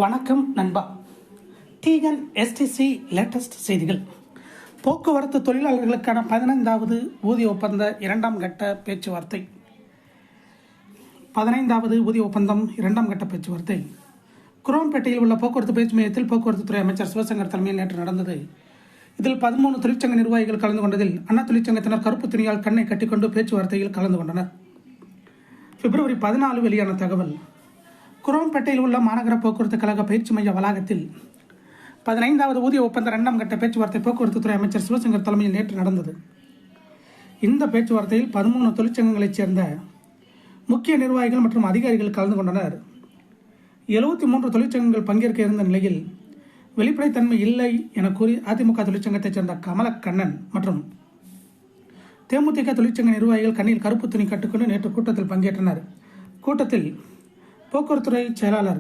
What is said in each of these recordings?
வணக்கம் நண்பா. TNSTC latest செய்திகள். போக்குவரத்து தொழிலாளர்களுக்கான 15வது ஊதிய ஒப்பந்த இரண்டாம் கட்ட பேச்சுவார்த்தை. 15வது ஊதிய ஒப்பந்தம் இரண்டாம் கட்ட பேச்சுவார்த்தை குரோம்பேட்டையில் உள்ள போக்குவரத்து பேச்சு மையத்தில் போக்குவரத்துத்துறை அமைச்சர் சிவசங்கர் தலைமையில் நேற்று நடந்தது. இதில் 13 தொழிற்சங்க நிர்வாகிகள் கலந்து கொண்டதில் அண்ணா தொழிற்சங்கத்தினர் கருப்பு துணியால் கண்ணை கட்டிக்கொண்டு பேச்சுவார்த்தையில் கலந்து கொண்டனர். பிப்ரவரி 14 வெளியான தகவல். குரோம்பேட்டையில் உள்ள மாநகர போக்குவரத்து கழக பயிற்சி மைய வளாகத்தில் 15வது ஊதிய ஒப்பந்த இரண்டாம் கட்ட பேச்சுவார்த்தை போக்குவரத்துத்துறை அமைச்சர் சிவசங்கர் தலைமையில் நேற்று நடந்தது. இந்த பேச்சுவார்த்தையில் 13 தொழிற்சங்கங்களைச் சேர்ந்த முக்கிய நிர்வாகிகள் மற்றும் அதிகாரிகள் கலந்து கொண்டனர். 73 தொழிற்சங்கங்கள் பங்கேற்க இருந்த நிலையில் வெளிப்படைத்தன்மை இல்லை என கூறி அதிமுக தொழிற்சங்கத்தைச் சேர்ந்த கமலக்கண்ணன் மற்றும் தேமுதிக தொழிற்சங்க நிர்வாகிகள் கண்ணில் கருப்பு துணி கட்டுக்கொண்டு நேற்று கூட்டத்தில் பங்கேற்றனர். கூட்டத்தில் போக்குவரத்துறை செயலாளர்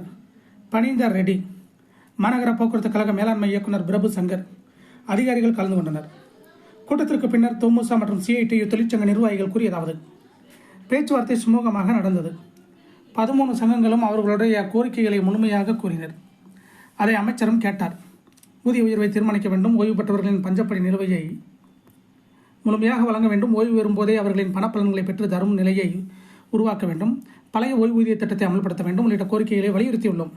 பனீந்தர் ரெட்டி, மாநகர போக்குவரத்து கழக மேலாண்மை இயக்குநர் பிரபு சங்கர் அதிகாரிகள் கலந்து கொண்டனர். கூட்டத்திற்கு பின்னர் தொமுச மற்றும் சிஐடியு தொழிற்சங்க நிர்வாகிகள் கூறியதாவது: பேச்சுவார்த்தை சுமூகமாக நடந்தது. 13 சங்கங்களும் அவர்களுடைய கோரிக்கைகளை முழுமையாக கூறினர். அதை அமைச்சரும் கேட்டார். ஊதிய உயர்வை தீர்மானிக்க வேண்டும், ஓய்வு பெற்றவர்களின் பஞ்சப்படி நிலுவையை முழுமையாக வழங்க வேண்டும், ஓய்வு பெறும்போதே அவர்களின் பணப்பலன்களை பெற்று தரும் நிலையை உருவாக்க வேண்டும், பழைய ஓய்வூதிய திட்டத்தை அமல்படுத்த வேண்டும் உள்ளிட்ட கோரிக்கைகளை வலியுறுத்தியுள்ளோம்.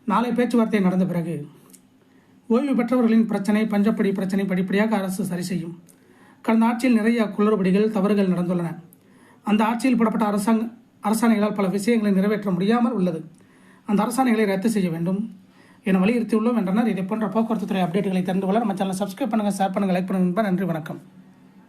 நாளை பேச்சுவார்த்தை நடந்த பிறகு ஓய்வு பெற்றவர்களின் பிரச்சனை, பஞ்சப்படி பிரச்சனை படிப்படியாக அரசு சரி செய்யும். கடந்த ஆட்சியில் நிறைய குளறுபடிகள், தவறுகள் நடந்துள்ளன. அந்த ஆட்சியில் போடப்பட்ட அரசாணைகளால் பல விஷயங்களை நிறைவேற்ற முடியாமல் உள்ளது. அந்த அரசாணைகளை ரத்து செய்ய வேண்டும் என வலியுறுத்தியுள்ளோம் என்றனர். இதை போன்ற போக்குவரத்து துறை அப்டேட்டுகளை தெரிந்து கொள்ள நம்ம சேனலை சப்ஸ்கிரைப் பண்ணுங்கள், ஷேர் பண்ணுங்கள், லைக் பண்ணுங்கள். நன்றி, வணக்கம்.